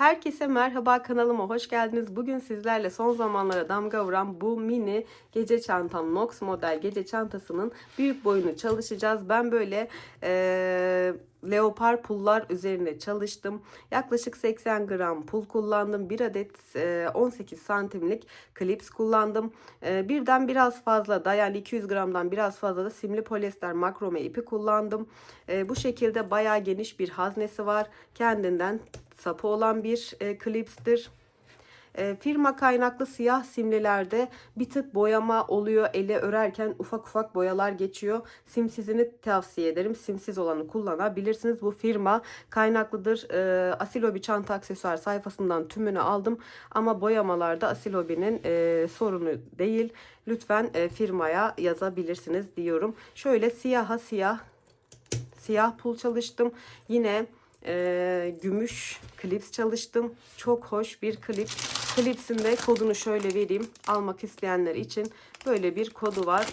Herkese merhaba, kanalıma hoş geldiniz. Bugün sizlerle son zamanlara damga vuran bu mini gece çantam Nox model gece çantasının büyük boyunu çalışacağız. Ben böyle leopar pullar üzerine çalıştım. Yaklaşık 80 gram pul kullandım. Bir adet 18 santimlik klips kullandım. Birden biraz fazla da, yani 200 gramdan biraz fazla da simli polyester makrome ipi kullandım. Bu şekilde bayağı geniş bir haznesi var. Kendinden sapı olan bir klipstir. Firma kaynaklı siyah simlilerde bir tık boyama oluyor. Ele örerken ufak ufak boyalar geçiyor. Simsizini tavsiye ederim. Simsiz olanı kullanabilirsiniz. Bu firma kaynaklıdır. Asil Hobby çanta aksesuar sayfasından tümünü aldım. Ama boyamalarda Asil Hobby'nin sorunu değil. Lütfen firmaya yazabilirsiniz diyorum. Şöyle siyaha siyah pul çalıştım. Yine gümüş klips çalıştım. Çok hoş bir klip. Klipsin de kodunu şöyle vereyim. Almak isteyenler için böyle bir kodu var.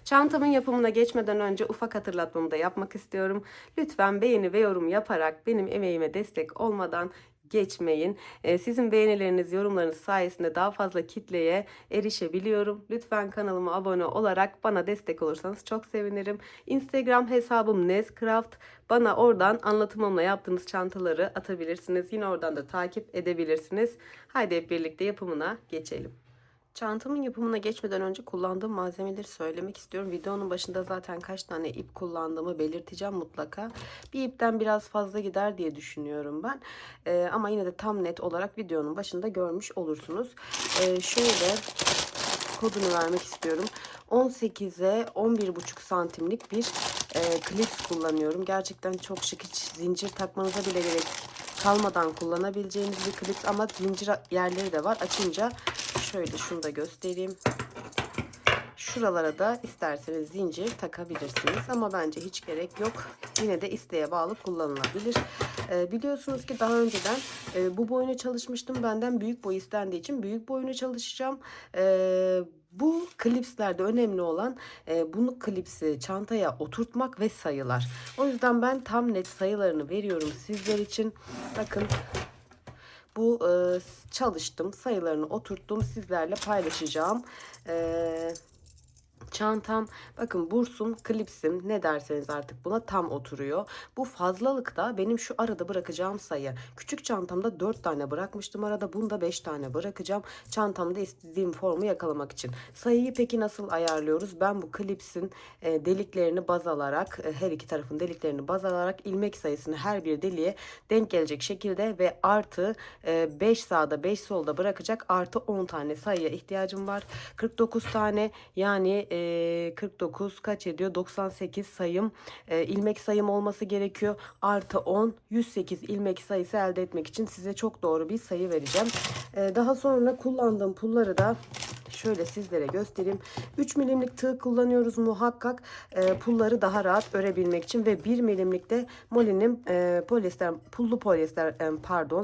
Çantamın yapımına geçmeden önce ufak hatırlatmamı da yapmak istiyorum. Lütfen beğeni ve yorum yaparak benim emeğime destek olmadan geçmeyin. Sizin beğenileriniz, yorumlarınız sayesinde daha fazla kitleye erişebiliyorum. Lütfen kanalıma abone olarak bana destek olursanız çok sevinirim. Instagram hesabım Nezcraft. Bana oradan anlatımımla yaptığınız çantaları atabilirsiniz. Yine oradan da takip edebilirsiniz. Haydi hep birlikte yapımına geçelim. Çantamın yapımına geçmeden önce kullandığım malzemeleri söylemek istiyorum. Videonun başında zaten kaç tane ip kullandığımı belirteceğim mutlaka. Bir ipten biraz fazla gider diye düşünüyorum ben. Ama yine de tam net olarak videonun başında görmüş olursunuz. Şöyle kodunu vermek istiyorum. 18'e 11,5 santimlik bir klips kullanıyorum. Gerçekten çok şık, hiç zincir takmanıza bile gerek kalmadan kullanabileceğiniz bir klips, ama zincir yerleri de var. Açınca şöyle şunu da göstereyim. Şuralara da isterseniz zincir takabilirsiniz ama bence hiç gerek yok. Yine de isteğe bağlı kullanılabilir. Biliyorsunuz ki daha önceden bu boyunu çalışmıştım. Benden büyük boy istendiği için büyük boyunu çalışacağım. Bu klipslerde önemli olan bunu klipsi çantaya oturtmak ve sayılar. O yüzden ben tam net sayılarını veriyorum sizler için. Bakın. Bu çalıştım, sayılarını oturttum, sizlerle paylaşacağım. Çantam, bakın, bursum, klipsim, ne derseniz artık, buna tam oturuyor. Bu fazlalıkta benim şu arada bırakacağım sayı. Küçük çantamda 4 tane bırakmıştım arada. Bunda 5 tane bırakacağım. Çantamda istediğim formu yakalamak için. Sayıyı peki nasıl ayarlıyoruz? Ben bu klipsin deliklerini baz alarak, her iki tarafın deliklerini baz alarak ilmek sayısını her bir deliğe denk gelecek şekilde ve artı 5 sağda 5 solda bırakacak artı 10 tane sayıya ihtiyacım var. 49 tane, yani 49 kaç ediyor? 98 sayım, ilmek sayım olması gerekiyor. Artı 10, 108 ilmek sayısı elde etmek için size çok doğru bir sayı vereceğim. Daha sonra kullandığım pulları da şöyle sizlere göstereyim. 3 milimlik tığ kullanıyoruz muhakkak, pulları daha rahat örebilmek için ve 1 milimlik de Molly'nin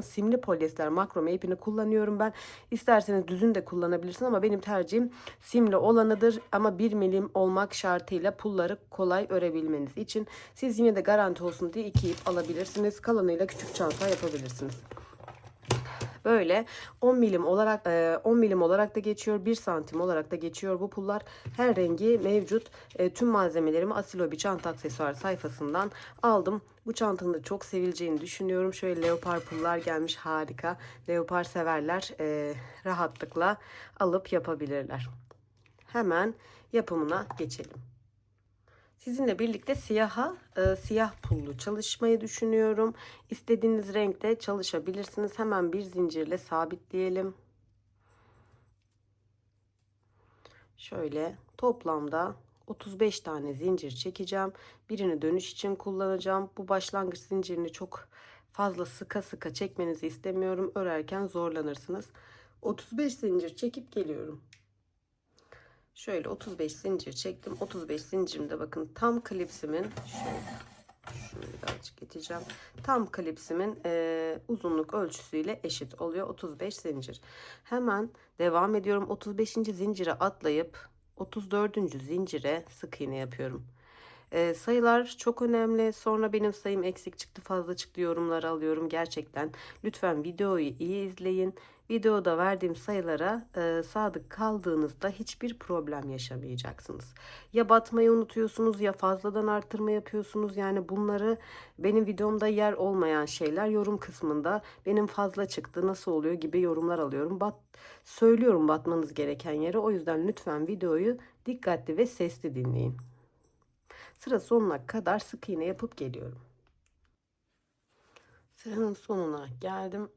simli polyester makrome ipini kullanıyorum ben. İsterseniz düzün de kullanabilirsiniz ama benim tercihim simli olanıdır, ama 1 milim olmak şartıyla pulları kolay örebilmeniz için. Siz yine de garanti olsun diye 2 ip alabilirsiniz. Kalanıyla küçük çanta yapabilirsiniz. Böyle 10 milim olarak 10 milim olarak da geçiyor, 1 santim olarak da geçiyor bu pullar. Her rengi mevcut. Tüm malzemelerimi Asil Hobby çanta aksesuar sayfasından aldım. Bu çantanın da çok sevileceğini düşünüyorum. Şöyle leopar pullar gelmiş, harika. Leopar severler rahatlıkla alıp yapabilirler. Hemen yapımına geçelim. Sizinle birlikte siyah pullu çalışmayı düşünüyorum. İstediğiniz renkte çalışabilirsiniz. Hemen bir zincirle sabitleyelim. Şöyle toplamda 35 tane zincir çekeceğim. Birini dönüş için kullanacağım. Bu başlangıç zincirini çok fazla sıka çekmenizi istemiyorum. Örerken zorlanırsınız. 35 zincir çekip geliyorum. Şöyle 35 zincir çektim. 35 zincirimde bakın tam klipsimin, şunu birazcık iteceğim. Tam klipsimin uzunluk ölçüsüyle eşit oluyor 35 zincir. Hemen devam ediyorum. 35. zincire atlayıp 34. zincire sık iğne yapıyorum. Sayılar çok önemli. Sonra benim sayım eksik çıktı, fazla çıktı yorumları alıyorum gerçekten. Lütfen videoyu iyi izleyin. Videoda verdiğim sayılara sadık kaldığınızda hiçbir problem yaşamayacaksınız. Ya batmayı unutuyorsunuz ya fazladan artırma yapıyorsunuz. Yani bunları, benim videomda yer olmayan şeyler yorum kısmında benim fazla çıktı nasıl oluyor gibi yorumlar alıyorum. Söylüyorum batmanız gereken yere. O yüzden lütfen videoyu dikkatli ve sesli dinleyin. Sıra sonuna kadar sık iğne yapıp geliyorum. Sıranın sonuna geldim.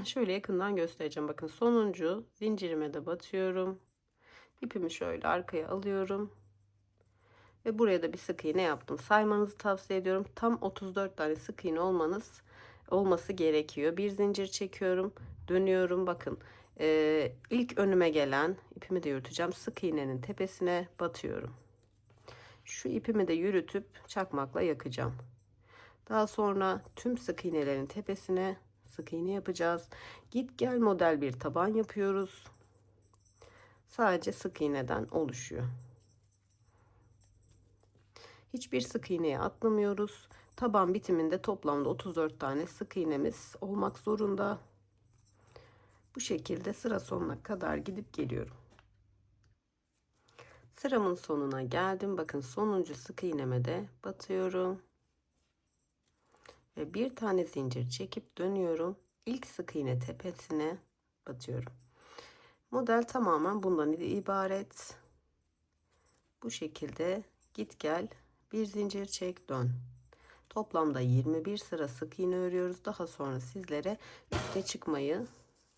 Şöyle yakından göstereceğim. Bakın sonuncu zincirime de batıyorum. İpimi şöyle arkaya alıyorum. Ve buraya da bir sık iğne yaptım. Saymanızı tavsiye ediyorum. Tam 34 tane sık iğne olması gerekiyor. Bir zincir çekiyorum. Dönüyorum. Bakın ilk önüme gelen ipimi de yürüteceğim. Sık iğnenin tepesine batıyorum. Şu ipimi de yürütüp çakmakla yakacağım. Daha sonra tüm sık iğnelerin tepesine sık iğne yapacağız. Git gel model bir taban yapıyoruz. Sadece sık iğneden oluşuyor. Hiçbir sık iğneye atlamıyoruz. Taban bitiminde toplamda 34 tane sık iğnemiz olmak zorunda. Bu şekilde sıra sonuna kadar gidip geliyorum. Sıramın sonuna geldim. Bakın sonuncu sık iğneme de batıyorum. Ve bir tane zincir çekip dönüyorum. İlk sık iğne tepesine batıyorum. Model tamamen bundan ibaret. Bu şekilde git gel, bir zincir çek, dön. Toplamda 21 sıra sık iğne örüyoruz. Daha sonra sizlere üste çıkmayı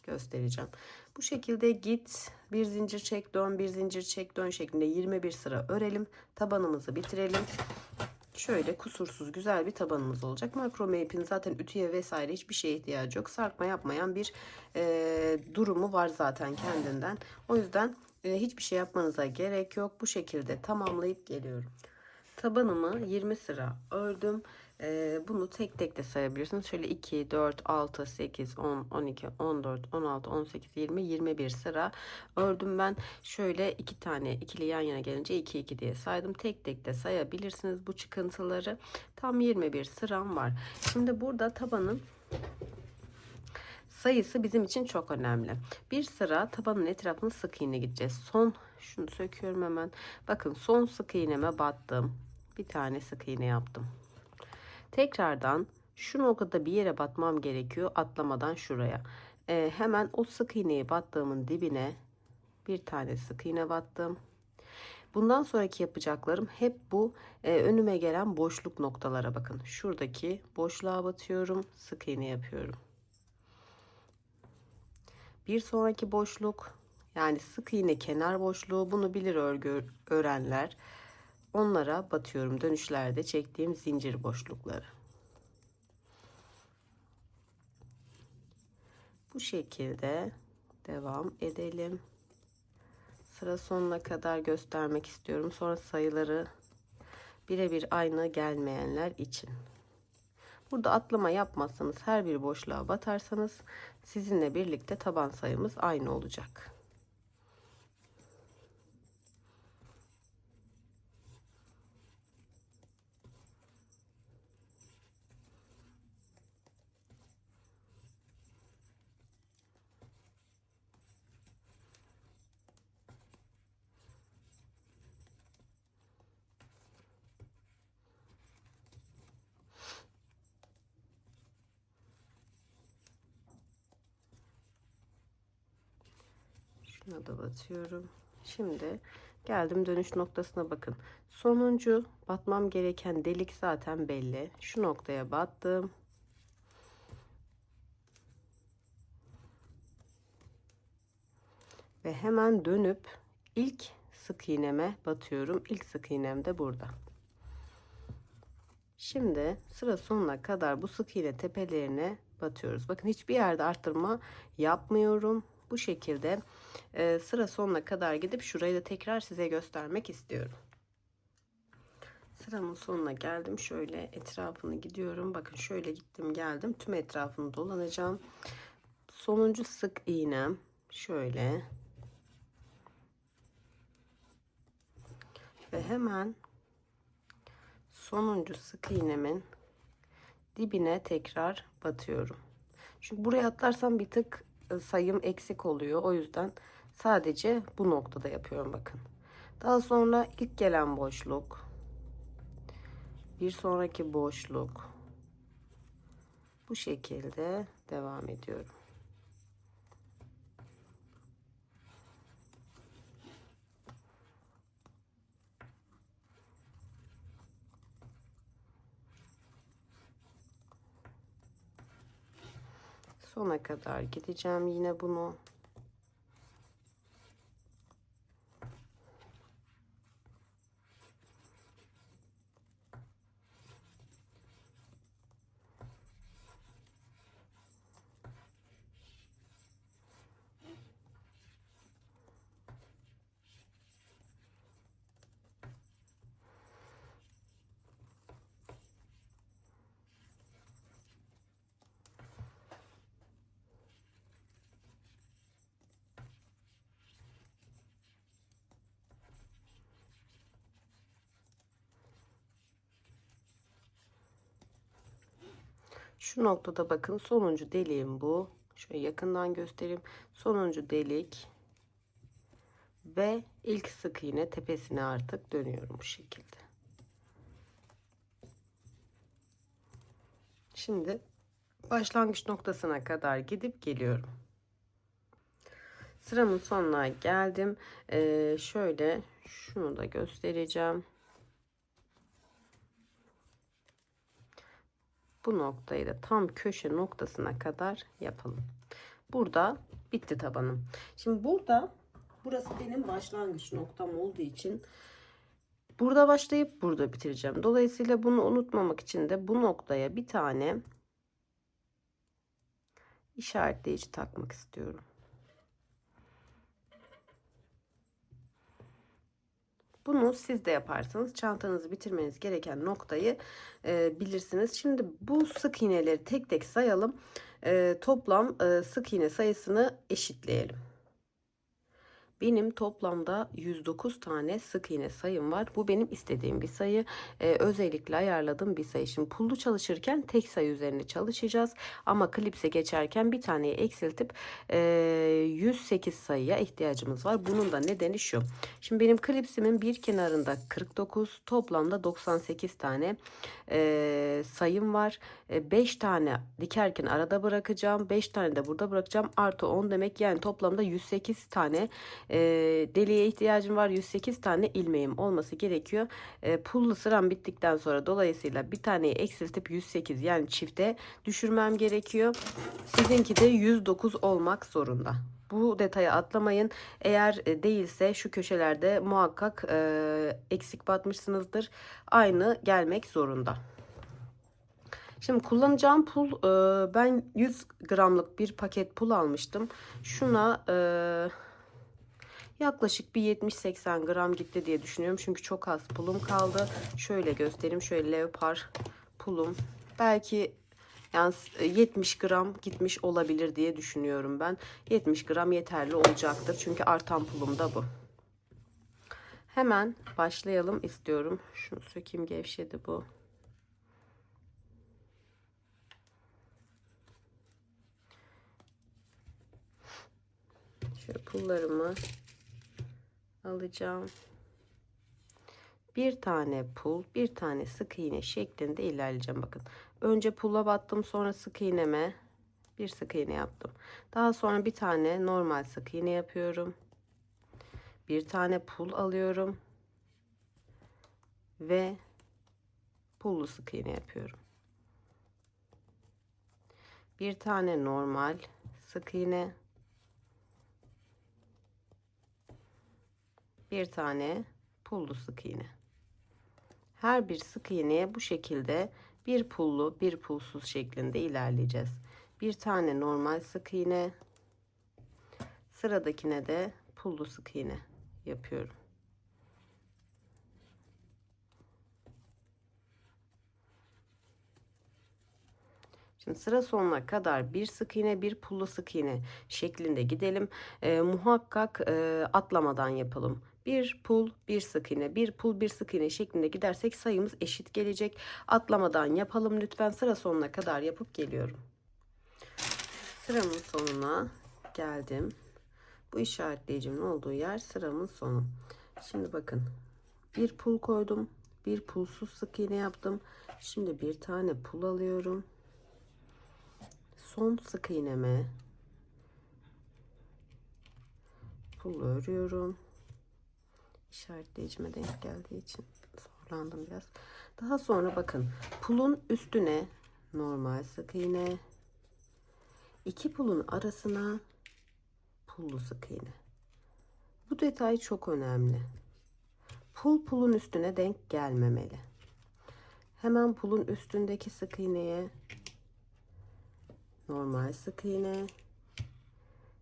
göstereceğim. Bu şekilde git, bir zincir çek, dön, bir zincir çek, dön şeklinde 21 sıra örelim. Tabanımızı bitirelim. Şöyle kusursuz güzel bir tabanımız olacak. Makrome ipin zaten ütüye vesaire hiçbir şeye ihtiyacı yok. Sarkma yapmayan bir durumu var zaten kendinden. O yüzden hiçbir şey yapmanıza gerek yok. Bu şekilde tamamlayıp geliyorum. Tabanımı 20 sıra ördüm. Bunu tek tek de sayabilirsiniz. Şöyle 2, 4, 6, 8, 10, 12, 14, 16, 18, 20, 21 sıra ördüm ben. Şöyle iki tane ikili yan yana gelince 2, 2 diye saydım. Tek tek de sayabilirsiniz bu çıkıntıları. Tam 21 sıram var. Şimdi burada tabanın sayısı bizim için çok önemli. Bir sıra tabanın etrafını sık iğne gideceğiz. Şunu söküyorum hemen. Bakın son sık iğneme battım. Bir tane sık iğne yaptım. Tekrardan şu noktada bir yere batmam gerekiyor. Atlamadan şuraya. Hemen o sık iğneyi battığımın dibine bir tane sık iğne battım. Bundan sonraki yapacaklarım hep bu önüme gelen boşluk noktalara bakın. Şuradaki boşluğa batıyorum. Sık iğne yapıyorum. Bir sonraki boşluk, yani sık iğne kenar boşluğu, bunu bilir örenler. Onlara batıyorum. Dönüşlerde çektiğim zincir boşlukları. Bu şekilde devam edelim. Sıra sonuna kadar göstermek istiyorum. Sonra sayıları birebir aynı gelmeyenler için. Burada atlama yapmazsanız, her bir boşluğa batarsanız sizinle birlikte taban sayımız aynı olacak. Şuna da batıyorum. Şimdi geldim dönüş noktasına bakın. Sonuncu batmam gereken delik zaten belli. Şu noktaya battım. Ve hemen dönüp ilk sık iğneme batıyorum. İlk sık iğnem de burada. Şimdi sıra sonuna kadar bu sık iğne tepelerine batıyoruz. Bakın hiçbir yerde arttırma yapmıyorum. Bu şekilde sıra sonuna kadar gidip şurayı da tekrar size göstermek istiyorum. Sıramın sonuna geldim. Şöyle etrafını gidiyorum. Bakın şöyle gittim geldim. Tüm etrafını dolanacağım. Sonuncu sık iğnem şöyle. Ve hemen sonuncu sık iğnemin dibine tekrar batıyorum. Çünkü buraya atlarsam bir tık sayım eksik oluyor. O yüzden sadece bu noktada yapıyorum bakın. Daha sonra ilk gelen boşluk, bir sonraki boşluk, bu şekilde devam ediyorum. Sona kadar gideceğim yine bunu. Şu noktada bakın sonuncu deliğim bu. Şöyle yakından göstereyim. Sonuncu delik ve ilk sık iğne tepesine artık dönüyorum bu şekilde. Şimdi başlangıç noktasına kadar gidip geliyorum. Sıramın sonuna geldim. Şöyle şunu da göstereceğim. Bu noktayı da tam köşe noktasına kadar yapalım. Burada bitti tabanım. Şimdi burası benim başlangıç noktam olduğu için burada başlayıp burada bitireceğim. Dolayısıyla bunu unutmamak için de bu noktaya bir tane işaretleyici takmak istiyorum. Bunu siz de yaparsanız çantanızı bitirmeniz gereken noktayı bilirsiniz. Şimdi bu sık iğneleri tek tek sayalım. Toplam sık iğne sayısını eşitleyelim. Benim toplamda 109 tane sık iğne sayım var. Bu benim istediğim bir sayı. Özellikle ayarladığım bir sayı. Şimdi pullu çalışırken tek sayı üzerinde çalışacağız. Ama klipse geçerken bir taneyi eksiltip 108 sayıya ihtiyacımız var. Bunun da nedeni şu. Şimdi benim klipsimin bir kenarında 49, toplamda 98 tane sayım var. 5 tane dikerken arada bırakacağım. 5 tane de burada bırakacağım. Artı 10 demek, yani toplamda 108 tane deliğe ihtiyacım var. 108 tane ilmeğim olması gerekiyor. Pullu sıram bittikten sonra dolayısıyla bir taneyi eksiltip 108, yani çifte düşürmem gerekiyor. Sizinki de 109 olmak zorunda. Bu detayı atlamayın. Eğer değilse şu köşelerde muhakkak eksik batmışsınızdır. Aynı gelmek zorunda. Şimdi kullanacağım pul, ben 100 gramlık bir paket pul almıştım. Şuna yaklaşık bir 70-80 gram gitti diye düşünüyorum. Çünkü çok az pulum kaldı. Şöyle göstereyim. Şöyle leopar pulum. Belki yani 70 gram gitmiş olabilir diye düşünüyorum ben. 70 gram yeterli olacaktır. Çünkü artan pulum da bu. Hemen başlayalım istiyorum. Şunu sökeyim, gevşedi bu. Şöyle pullarımı alacağım. Bir tane pul, bir tane sık iğne şeklinde ilerleyeceğim. Bakın. Önce pula battım, sonra sık iğneme bir sık iğne yaptım. Daha sonra bir tane normal sık iğne yapıyorum. Bir tane pul alıyorum ve pullu sık iğne yapıyorum. Bir tane normal sık iğne, bir tane pullu sık iğne. Her bir sık iğneye bu şekilde bir pullu bir pulsuz şeklinde ilerleyeceğiz. Bir tane normal sık iğne, sıradakine de pullu sık iğne yapıyorum. Şimdi sıra sonuna kadar bir sık iğne bir pullu sık iğne şeklinde gidelim. Muhakkak atlamadan yapalım. Bir pul bir sık iğne, bir pul bir sık iğne şeklinde gidersek sayımız eşit gelecek. Atlamadan yapalım lütfen. Sıra sonuna kadar yapıp geliyorum. Sıramın sonuna geldim. Bu işaretleyicimin olduğu yer sıramın sonu. Şimdi bakın, bir pul koydum, bir pulsuz sık iğne yaptım. Şimdi bir tane pul alıyorum. Son sık iğneme pul örüyorum. İşaretleyicime denk geldiği için zorlandım biraz. Daha sonra bakın, pulun üstüne normal sık iğne, iki pulun arasına pullu sık iğne. Bu detay çok önemli. Pul pulun üstüne denk gelmemeli. Hemen pulun üstündeki sık iğneye normal sık iğne,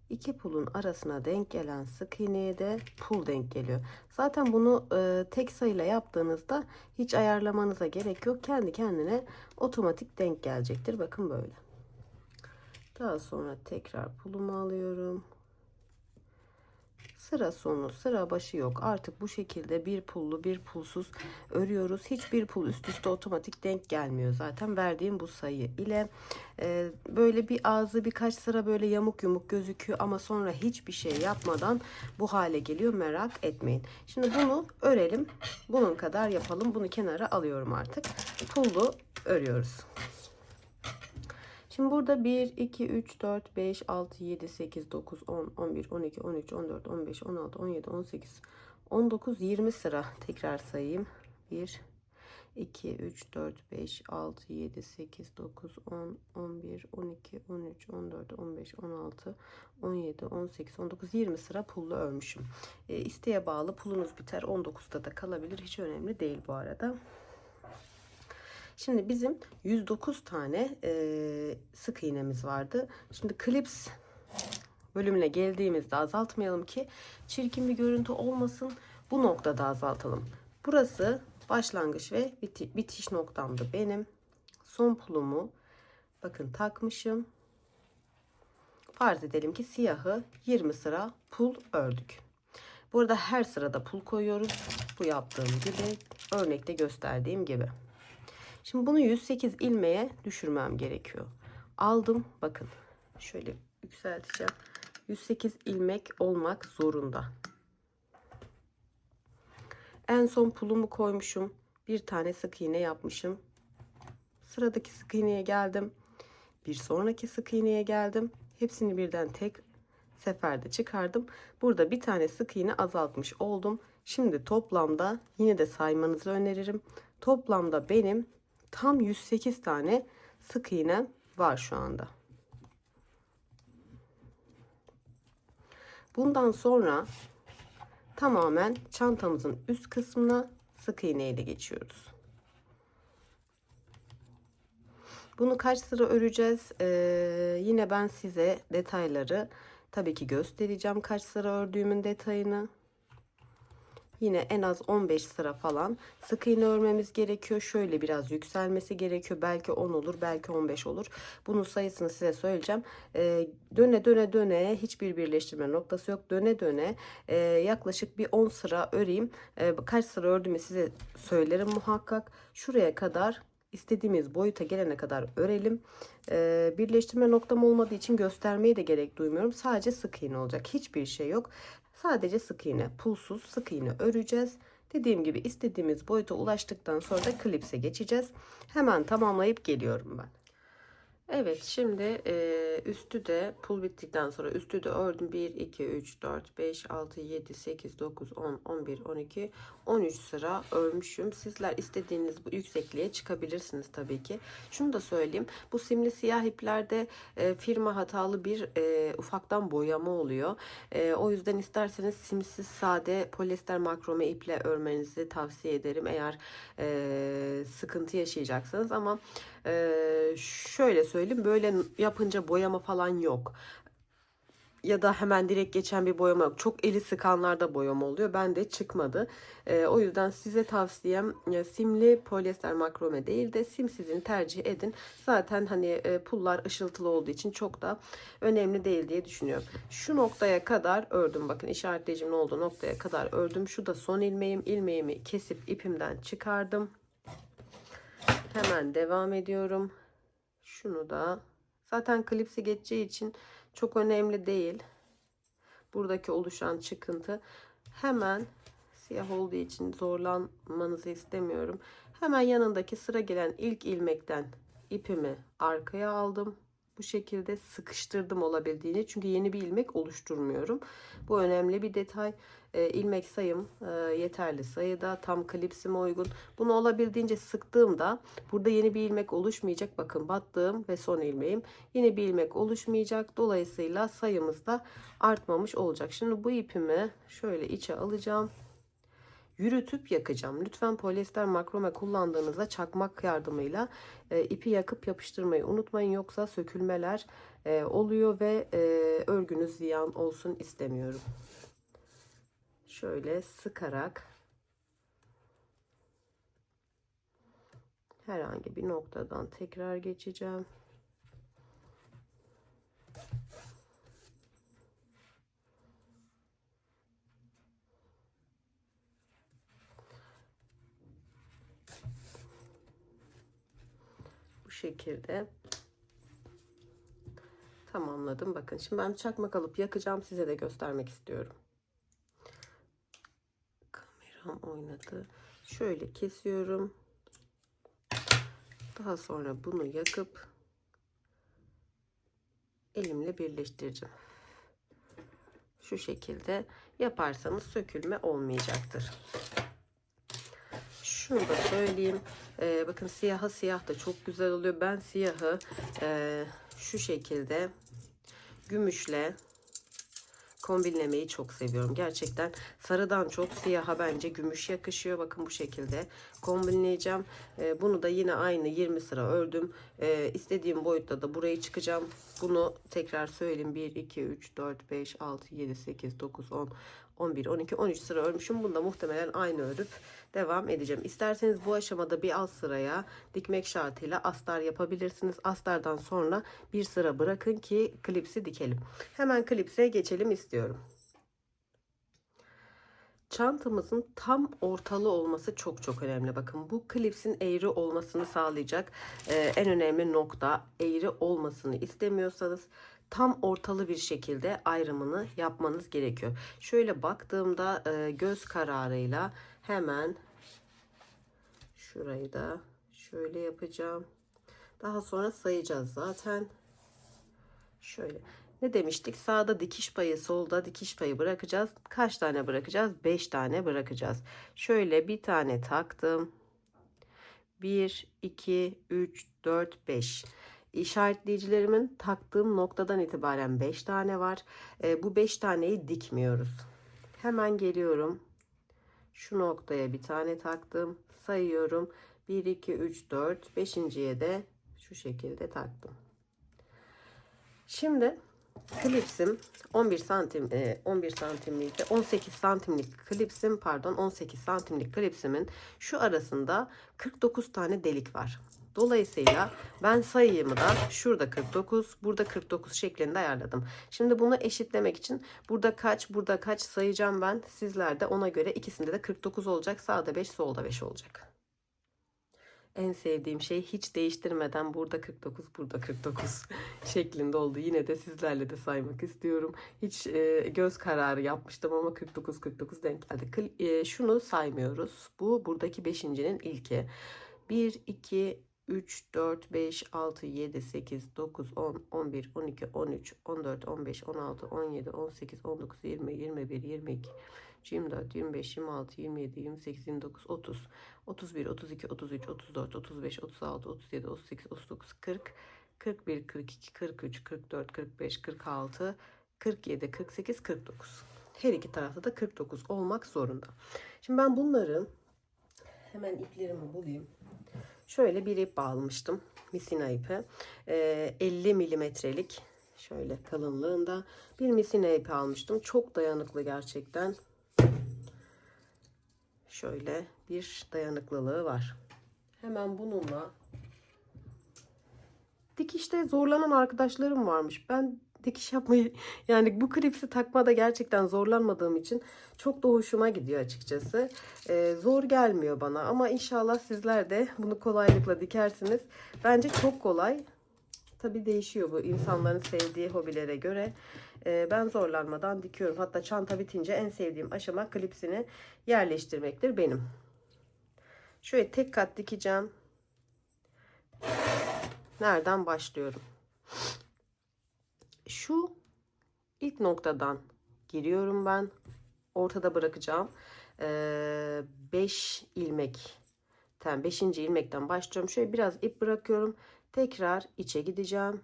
iki pulun arasına denk gelen sık iğneye de pul denk geliyor. Zaten bunu tek sayıyla yaptığınızda hiç ayarlamanıza gerek yok. Kendi kendine otomatik denk gelecektir. Bakın böyle. Daha sonra tekrar pulumu alıyorum. Sıra sonu, sıra başı yok. Artık bu şekilde bir pullu bir pulsuz örüyoruz. Hiçbir pul üst üste otomatik denk gelmiyor zaten verdiğim bu sayı ile. Böyle bir ağzı birkaç sıra böyle yamuk yumuk gözüküyor ama sonra hiçbir şey yapmadan bu hale geliyor, merak etmeyin. Şimdi bunu örelim. Bunun kadar yapalım. Bunu kenara alıyorum artık. Pullu örüyoruz. Şimdi burada 1, 2, 3, 4, 5, 6, 7, 8, 9, 10, 11, 12, 13, 14, 15, 16, 17, 18, 19, 20 sıra. Tekrar sayayım. 1, 2, 3, 4, 5, 6, 7, 8, 9, 10, 11, 12, 13, 14, 15, 16, 17, 18, 19, 20 sıra pullu örmüşüm. İsteğe bağlı pulunuz biter. 19'da da kalabilir. Hiç önemli değil bu arada. Şimdi bizim 109 tane sık iğnemiz vardı. Şimdi klips bölümüne geldiğimizde azaltmayalım ki çirkin bir görüntü olmasın. Bu noktada azaltalım. Burası başlangıç ve bitiş noktamdı benim. Son pulumu bakın takmışım. Farz edelim ki siyahı 20 sıra pul ördük. Burada her sırada pul koyuyoruz. Bu yaptığım gibi, örnekte gösterdiğim gibi. Şimdi bunu 108 ilmeğe düşürmem gerekiyor. Aldım, bakın şöyle yükselteceğim. 108 ilmek olmak zorunda. En son pulumu koymuşum. Bir tane sık iğne yapmışım. Sıradaki sık iğneye geldim. Bir sonraki sık iğneye geldim. Hepsini birden tek seferde çıkardım. Burada bir tane sık iğne azaltmış oldum. Şimdi toplamda, yine de saymanızı öneririm. Toplamda benim tam 108 tane sık iğnem var şu anda. Bundan sonra tamamen çantamızın üst kısmına sık iğne ile geçiyoruz. Bunu kaç sıra öreceğiz? Yine ben size detayları tabii ki göstereceğim. Kaç sıra ördüğümün detayını. Yine en az 15 sıra falan sık iğne örmemiz gerekiyor. Şöyle biraz yükselmesi gerekiyor. Belki 10 olur, belki 15 olur. Bunun sayısını size söyleyeceğim. Döne döne döne, hiçbir birleştirme noktası yok. Döne döne yaklaşık bir 10 sıra öreyim. Kaç sıra ördüğümü size söylerim muhakkak. Şuraya kadar, istediğimiz boyuta gelene kadar örelim. Birleştirme noktam olmadığı için göstermeye de gerek duymuyorum. Sadece sık iğne olacak. Hiçbir şey yok. Sadece sık iğne, pulsuz sık iğne öreceğiz. Dediğim gibi istediğimiz boyuta ulaştıktan sonra da klipse geçeceğiz. Hemen tamamlayıp geliyorum ben. Evet, şimdi üstü de pul bittikten sonra üstü de ördüm. 1, 2, 3, 4, 5, 6, 7, 8, 9, 10, 11, 12, 13 sıra örmüşüm. Sizler istediğiniz bu yüksekliğe çıkabilirsiniz tabii ki. Şunu da söyleyeyim. Bu simli siyah iplerde firma hatalı bir ufaktan boyama oluyor. O yüzden isterseniz simsiz sade polyester makrome iple örmenizi tavsiye ederim. Eğer sıkıntı yaşayacaksanız, ama şöyle söyleyeyim, böyle yapınca boyama falan yok. ya da hemen direkt geçen bir boyama yok. Çok eli sıkanlarda boyama oluyor. Bende çıkmadı. O yüzden size tavsiyem simli polyester makrome değil de simsizini tercih edin. Zaten hani pullar ışıltılı olduğu için çok da önemli değil diye düşünüyorum. Şu noktaya kadar ördüm. Bakın işaretleyicimin olduğu noktaya kadar ördüm. Şu da son ilmeğim. İlmeğimi kesip ipimden çıkardım. Hemen devam ediyorum. Şunu da zaten klipsi geçeceği için çok önemli değil. Buradaki oluşan çıkıntı hemen siyah olduğu için zorlanmanızı istemiyorum. Hemen yanındaki sıra gelen ilk ilmekten ipimi arkaya aldım. Bu şekilde sıkıştırdım olabildiğini. Çünkü yeni bir ilmek oluşturmuyorum. Bu önemli bir detay. İlmek sayım yeterli sayıda. Tam klipsime uygun. Bunu olabildiğince sıktığımda burada yeni bir ilmek oluşmayacak. Bakın battığım ve son ilmeğim. Yeni bir ilmek oluşmayacak. Dolayısıyla sayımız da artmamış olacak. Şimdi bu ipimi şöyle içe alacağım. Yürütüp yakacağım. Lütfen polyester makrome kullandığınızda çakmak yardımıyla ipi yakıp yapıştırmayı unutmayın. Yoksa sökülmeler oluyor ve örgünüz ziyan olsun istemiyorum. Şöyle sıkarak herhangi bir noktadan tekrar geçeceğim. Bu şekilde tamamladım. Bakın şimdi ben çakmak alıp yakacağım. Size de göstermek istiyorum. Kameram oynadı. Şöyle kesiyorum. Daha sonra bunu yakıp elimle birleştireceğim. Şu şekilde yaparsanız sökülme olmayacaktır. Şunu da söyleyeyim. Bakın siyaha siyah da çok güzel oluyor. Ben siyahı şu şekilde gümüşle kombinlemeyi çok seviyorum. Gerçekten sarıdan çok siyaha bence gümüş yakışıyor. Bakın bu şekilde kombinleyeceğim. Bunu da yine aynı 20 sıra ördüm. İstediğim boyutta da burayı çıkacağım. Bunu tekrar söyleyeyim. 1, 2, 3, 4, 5, 6, 7, 8, 9, 10, 11, 12, 13 sıra örmüşüm. Bunu da muhtemelen aynı örüp devam edeceğim. İsterseniz bu aşamada bir alt sıraya dikmek şartıyla astar yapabilirsiniz. Astardan sonra bir sıra bırakın ki klipsi dikelim. Hemen klipse geçelim istiyorum. Çantamızın tam ortalı olması çok çok önemli. Bakın bu klipsin eğri olmasını sağlayacak en önemli nokta. Eğri olmasını istemiyorsanız tam ortalı bir şekilde ayrımını yapmanız gerekiyor. Şöyle baktığımda göz kararıyla hemen şurayı da şöyle yapacağım. Daha sonra sayacağız zaten. Şöyle. Ne demiştik? Sağda dikiş payı, solda dikiş payı bırakacağız. Kaç tane bırakacağız? 5 tane bırakacağız. Şöyle bir tane taktım. 1, 2, 3, 4, 5. İşaretleyicilerimin taktığım noktadan itibaren 5 tane var. Bu 5 taneyi dikmiyoruz. Hemen geliyorum. Şu noktaya bir tane taktım. Sayıyorum. 1, 2, 3, 4. Beşinciye de şu şekilde taktım. Şimdi klipsim 11 santim 11 santimlik 18 santimlik klipsim 18 santimlik klipsimin şu arasında 49 tane delik var. Dolayısıyla ben sayımı da şurada 49, burada 49 şeklinde ayarladım. Şimdi bunu eşitlemek için burada kaç sayacağım ben. Sizler de ona göre ikisinde de 49 olacak. Sağda 5, solda 5 olacak. En sevdiğim şey hiç değiştirmeden burada 49, burada 49 şeklinde oldu. Yine de sizlerle de saymak istiyorum. Hiç göz kararı yapmıştım ama 49 49 denk geldi. Şunu saymıyoruz. Bu buradaki beşincinin ilki. 1, 2, 3, 4, 5, 6, 7, 8, 9, 10, 11, 12, 13, 14, 15, 16, 17, 18, 19, 20, 21, 22, 24, 25, 26, 27, 28, 29, 30, 31, 32, 33, 34, 35, 36, 37, 38, 39, 40, 41, 42, 43, 44, 45, 46, 47, 48, 49. Her iki tarafta da 49 olmak zorunda. Şimdi ben bunları hemen iplerimi bulayım. Şöyle bir ip bağlamıştım. Misina ipi. 50 milimetrelik Şöyle kalınlığında bir misine ipi almıştım. Çok dayanıklı gerçekten. Şöyle bir dayanıklılığı var. Hemen bununla dikişte zorlanan arkadaşlarım varmış. Ben dikiş yapmayı yani bu klipsi takmada gerçekten zorlanmadığım için çok da hoşuma gidiyor açıkçası. Zor gelmiyor bana ama inşallah sizler de bunu kolaylıkla dikersiniz. Bence çok kolay. Tabii değişiyor bu insanların sevdiği hobilere göre. Ben zorlanmadan dikiyorum. Hatta çanta bitince en sevdiğim aşama klipsini yerleştirmektir benim. Şöyle tek kat dikeceğim. Nereden başlıyorum? Şu ilk noktadan giriyorum ben. Ortada bırakacağım. 5 ilmekten 5. ilmekten başlıyorum. Şöyle biraz ip bırakıyorum. Tekrar içe gideceğim.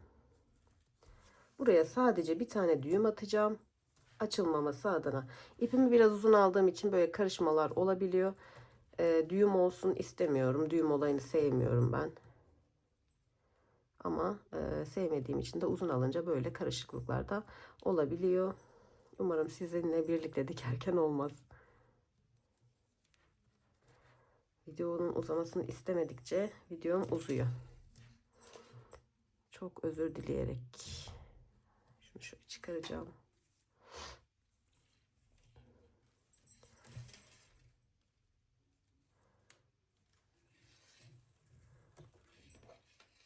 Buraya sadece bir tane düğüm atacağım. Açılmaması adına. İpimi biraz uzun aldığım için böyle karışmalar olabiliyor. Düğüm olsun istemiyorum. Düğüm olayını sevmiyorum ben. Ama sevmediğim için de uzun alınca böyle karışıklıklar da olabiliyor. Umarım sizinle birlikte dikerken olmaz. Videonun uzamasını istemedikçe videom uzuyor. Çok özür dileyerek. Şunu şöyle çıkaracağım.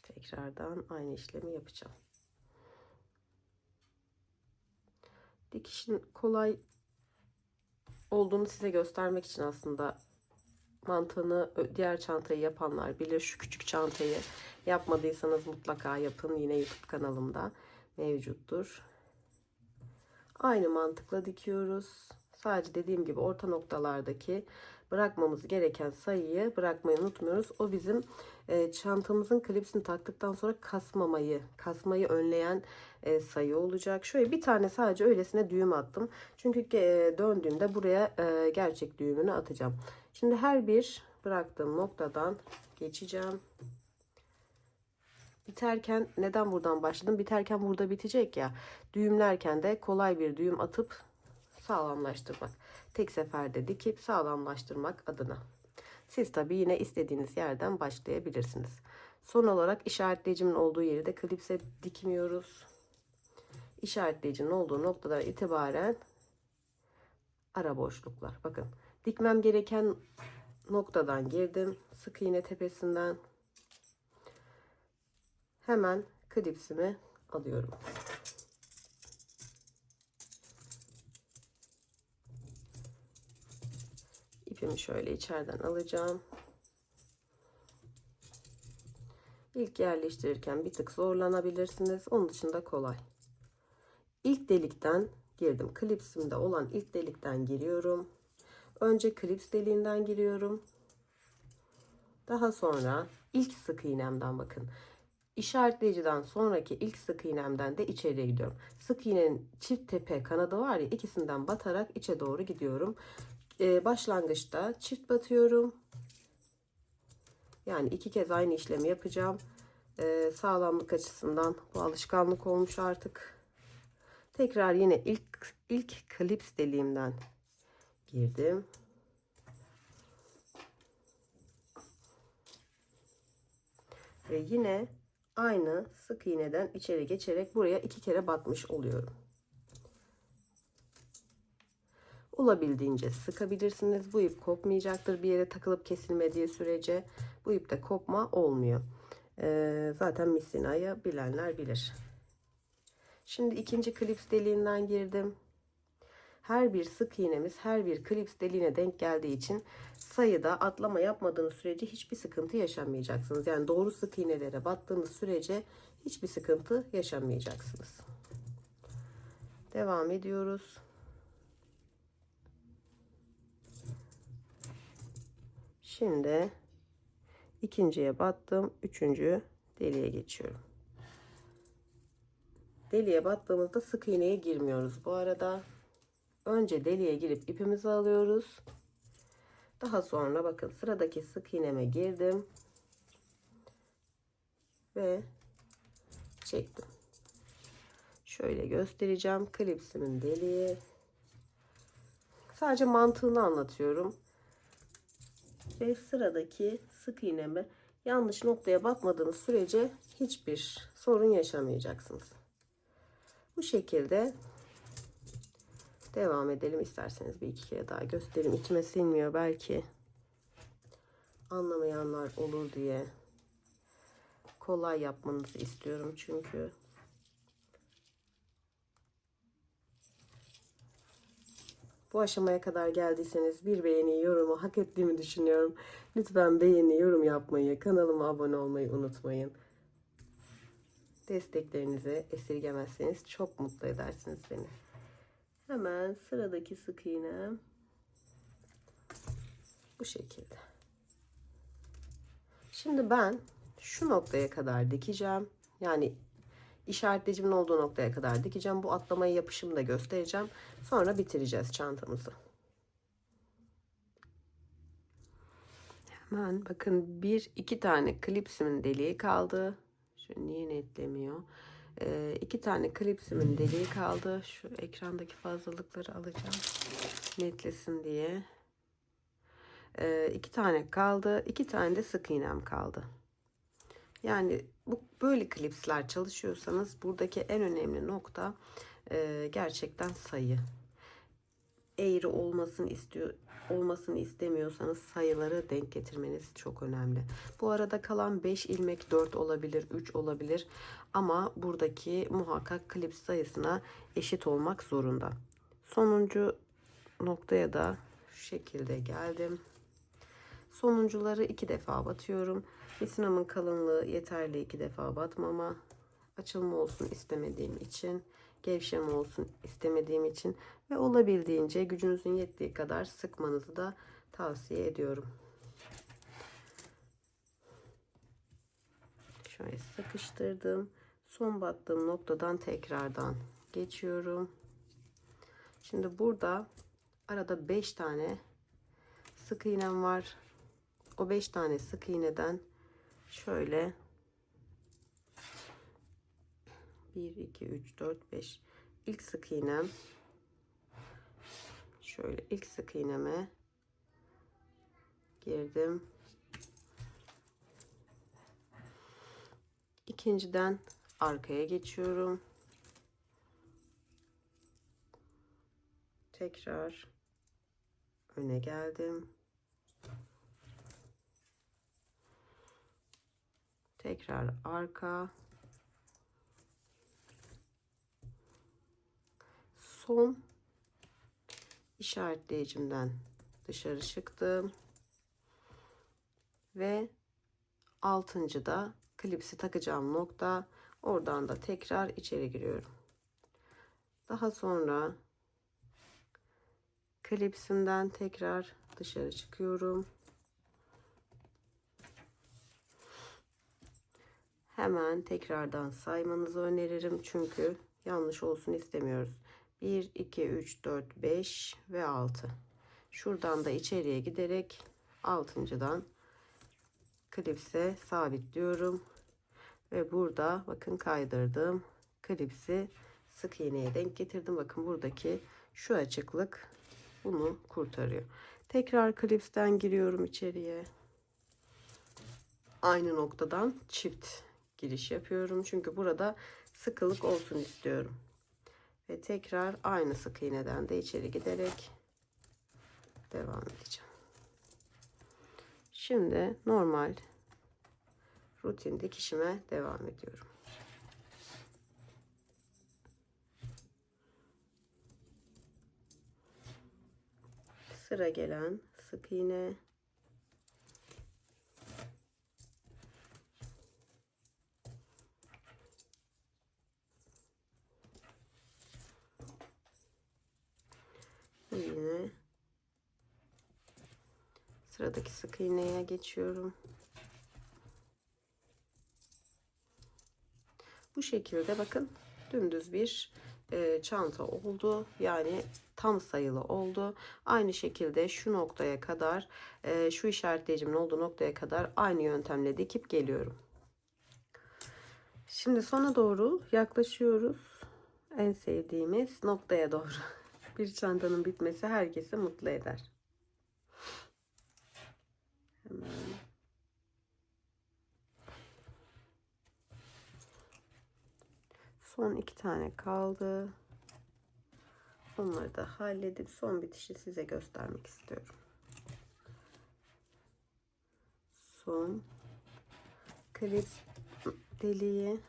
Tekrardan aynı işlemi yapacağım. Dikişin kolay olduğunu size göstermek için aslında mantığını diğer çantayı yapanlar bilir. Şu küçük çantayı yapmadıysanız mutlaka yapın. Yine YouTube kanalımda mevcuttur. Aynı mantıkla dikiyoruz. Sadece dediğim gibi orta noktalardaki bırakmamız gereken sayıyı bırakmayı unutmuyoruz. O bizim çantamızın klipsini taktıktan sonra kasmayı önleyen sayı olacak. Şöyle bir tane sadece öylesine düğüm attım. Çünkü döndüğünde buraya gerçek düğümünü atacağım. Şimdi her bir bıraktığım noktadan geçeceğim. Biterken neden buradan başladım? Biterken burada bitecek ya. Düğümlerken de kolay bir düğüm atıp sağlamlaştırmak. Tek seferde dikip sağlamlaştırmak adına. Siz tabii yine istediğiniz yerden başlayabilirsiniz. Son olarak işaretleyicimin olduğu yeri de klipse dikmiyoruz. İşaretleyicinin olduğu noktadan itibaren ara boşluklar. Bakın dikmem gereken noktadan girdim. Sık iğne tepesinden hemen klipsimi alıyorum. İpimi şöyle içeriden alacağım. İlk yerleştirirken bir tık zorlanabilirsiniz. Onun dışında kolay. İlk delikten girdim. Klipsimde olan ilk delikten giriyorum. Önce klips deliğinden giriyorum. Daha sonra ilk sık iğnemden bakın. İşaretleyiciden sonraki ilk sık iğnemden de içeriye gidiyorum. Sık iğnenin çift tepe kanadı var ya, ikisinden batarak içe doğru gidiyorum. Başlangıçta çift batıyorum. Yani 2 kez aynı işlemi yapacağım. Sağlamlık açısından bu alışkanlık olmuş artık. Tekrar yine ilk klips deliğimden girdim. Ve yine aynı sık iğneden içeri geçerek buraya 2 kere batmış oluyorum. Olabildiğince sıkabilirsiniz. Bu ip kopmayacaktır. Bir yere takılıp kesilmediği sürece bu ipte kopma olmuyor. Zaten misinayı bilenler bilir. Şimdi ikinci klips deliğinden girdim. Her bir sık iğnemiz her bir klips deliğine denk geldiği için sayıda atlama yapmadığınız sürece hiçbir sıkıntı yaşamayacaksınız. Yani doğru sık iğnelere battığınız sürece hiçbir sıkıntı yaşamayacaksınız. Devam ediyoruz. Şimdi ikinciye battım. Üçüncü deliğe geçiyorum. Deliğe battığımızda sık iğneye girmiyoruz. Bu arada önce deliğe girip ipimizi alıyoruz. Daha sonra bakın sıradaki sık iğneme girdim. Ve çektim. Şöyle göstereceğim. Klipsimin deliği. Sadece mantığını anlatıyorum. Ve sıradaki sık iğnemi yanlış noktaya batmadığınız sürece hiçbir sorun yaşamayacaksınız. Bu şekilde devam edelim. İsterseniz bir iki kere daha göstereyim. İçime sinmiyor, belki anlamayanlar olur diye. Kolay yapmanızı istiyorum çünkü. Bu aşamaya kadar geldiyseniz bir beğeni, yorumu hak ettiğimi düşünüyorum. Lütfen beğeni, yorum yapmayı, kanalıma abone olmayı unutmayın. Desteklerinizi esirgemezseniz çok mutlu edersiniz beni. Hemen sıradaki sık iğnem bu şekilde. Şimdi ben şu noktaya kadar dikeceğim. Yani işaretlecimin olduğu noktaya kadar dikeceğim. Bu atlamayı, yapışımı da göstereceğim. Sonra bitireceğiz çantamızı. Hemen bakın, iki tane klipsimin deliği kaldı. Şu niye netlemiyor? İki tane klipsimin deliği kaldı. Şu ekrandaki fazlalıkları alacağım, netlesin diye. İki tane kaldı. İki tane de sık iğnem kaldı. Yani böyle klipsler çalışıyorsanız buradaki en önemli nokta gerçekten sayı. Eğri olmasını istemiyorsanız sayıları denk getirmeniz çok önemli. Bu arada kalan 5 ilmek 4 olabilir, 3 olabilir ama buradaki muhakkak klips sayısına eşit olmak zorunda. Sonuncu noktaya da şu şekilde geldim. Sonuncuları 2 defa batıyorum. Misinamın kalınlığı yeterli 2 defa batmama. Açılma olsun istemediğim için, gevşeme olsun istemediğim için ve olabildiğince gücünüzün yettiği kadar sıkmanızı da tavsiye ediyorum. Şöyle sıkıştırdım. Son battığım noktadan tekrardan geçiyorum. Şimdi burada arada 5 tane sık iğnem var. O 5 tane sık iğneden şöyle 1, 2, 3, 4, 5. İlk sık iğnem. Şöyle ilk sık iğneme girdim. İkinciden arkaya geçiyorum. Tekrar öne geldim. Tekrar arka. Son işaretleyicimden dışarı çıktım. Ve altıncıda klipsi takacağım nokta. Oradan da tekrar içeri giriyorum. Daha sonra klipsimden tekrar dışarı çıkıyorum. Hemen tekrardan saymanızı öneririm çünkü yanlış olsun istemiyoruz. 1, 2, 3, 4, 5 ve 6. Şuradan da içeriye giderek altıncıdan klipse sabitliyorum. Ve burada bakın kaydırdım. Klipsi sık iğneye denk getirdim. Bakın buradaki şu açıklık bunu kurtarıyor. Tekrar klipsten giriyorum içeriye. Aynı noktadan çift giriş yapıyorum. Çünkü burada sıkılık olsun istiyorum. Ve tekrar aynı sık iğneden de içeri giderek devam edeceğim. Şimdi normal rutin dikişime devam ediyorum. Sıra gelen sık iğne, yine sıradaki sık iğneye geçiyorum. Bu şekilde bakın dümdüz bir çanta oldu. Yani tam sayılı oldu. Aynı şekilde şu noktaya kadar, şu işaretleyicimin olduğu noktaya kadar aynı yöntemle dikip geliyorum. Şimdi sona doğru yaklaşıyoruz. En sevdiğimiz noktaya doğru. Bir çantanın bitmesi herkesi mutlu eder. Hemen. Son 2 tane kaldı. Onları da halledip son bitişi size göstermek istiyorum. Son klips deliği.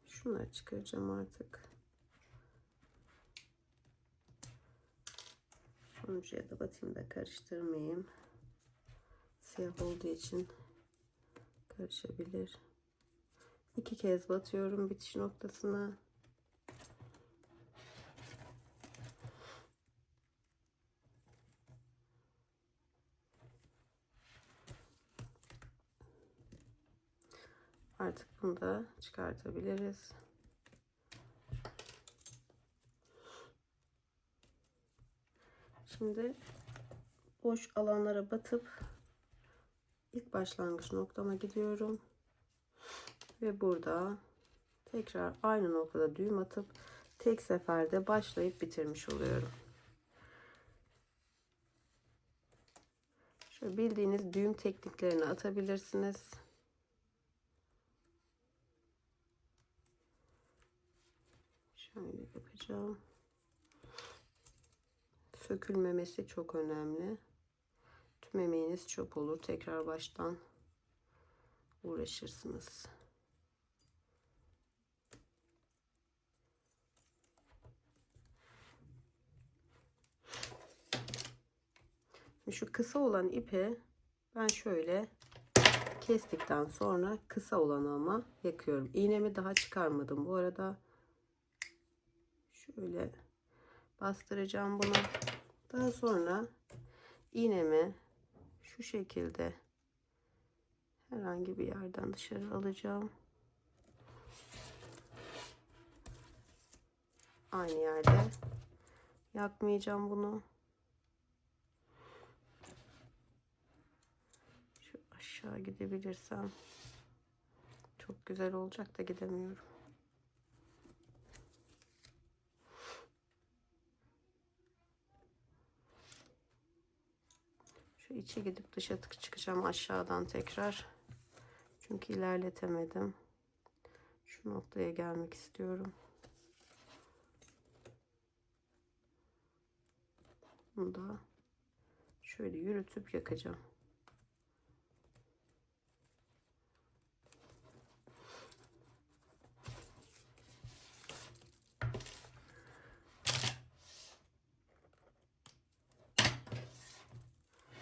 Şunları çıkaracağım artık. Sonuncuya da batayım da karıştırmayayım. Siyah olduğu için karışabilir. 2 kez batıyorum bitiş noktasına. Artık bunu da çıkartabiliriz. Şimdi boş alanlara batıp ilk başlangıç noktama gidiyorum. Ve burada tekrar aynı noktada düğüm atıp tek seferde başlayıp bitirmiş oluyorum. Şöyle bildiğiniz düğüm tekniklerini atabilirsiniz. Şöyle yapacağım. Sökülmemesi çok önemli. Tüm emeğiniz çöp olur. Tekrar baştan uğraşırsınız. Şu kısa olan ipi ben şöyle kestikten sonra kısa olanı ama yakıyorum. İğnemi daha çıkarmadım bu arada. Şöyle bastıracağım bunu. Daha sonra iğnemi şu şekilde herhangi bir yerden dışarı alacağım. Aynı yerde yakmayacağım bunu. Şu aşağı gidebilirsem çok güzel olacak da gidemiyorum. Şu içe gidip dışa çıkacağım aşağıdan tekrar. Çünkü ilerletemedim. Şu noktaya gelmek istiyorum. Bunu da şöyle yürütüp yakacağım.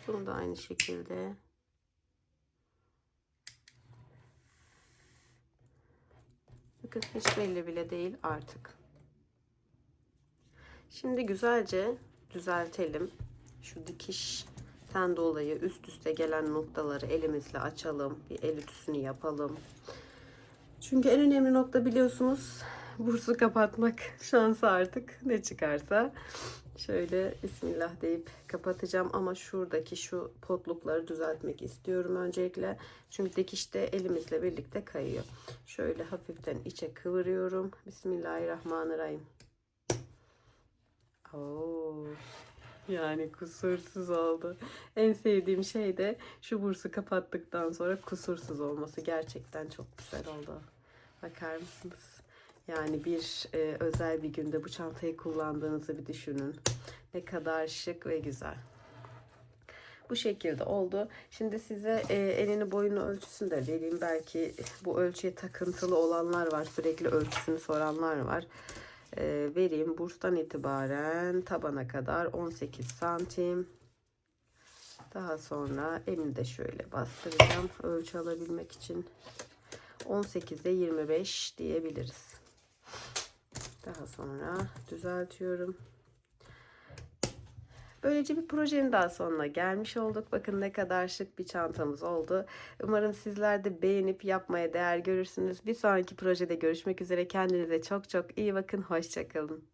Bunu da aynı şekilde bakın hiç belli bile değil artık. Şimdi güzelce düzeltelim. Şu dikişten dolayı üst üste gelen noktaları elimizle açalım. Bir el ütüsünü yapalım. Çünkü en önemli nokta biliyorsunuz bursu kapatmak. Şansı artık ne çıkarsa. Şöyle Bismillah deyip kapatacağım ama şuradaki şu potlukları düzeltmek istiyorum öncelikle. Çünkü dikişte elimizle birlikte kayıyor. Şöyle hafiften içe kıvırıyorum. Bismillahirrahmanirrahim. Oo, yani kusursuz oldu. En sevdiğim şey de şu bursu kapattıktan sonra kusursuz olması. Gerçekten çok güzel oldu. Bakar mısınız? Yani bir özel bir günde bu çantayı kullandığınızı bir düşünün. Ne kadar şık ve güzel. Bu şekilde oldu. Şimdi size elini boyunu ölçüsünü de vereyim. Belki bu ölçüye takıntılı olanlar var. Sürekli ölçüsünü soranlar var. Vereyim. Burstan itibaren tabana kadar 18 santim. Daha sonra elini de şöyle bastıracağım. Ölçü alabilmek için 18'e 25 diyebiliriz. Daha sonra düzeltiyorum. Böylece bir projenin daha sonuna gelmiş olduk. Bakın ne kadar şık bir çantamız oldu. Umarım sizler de beğenip yapmaya değer görürsünüz. Bir sonraki projede görüşmek üzere. Kendinize çok çok iyi bakın. Hoşça kalın.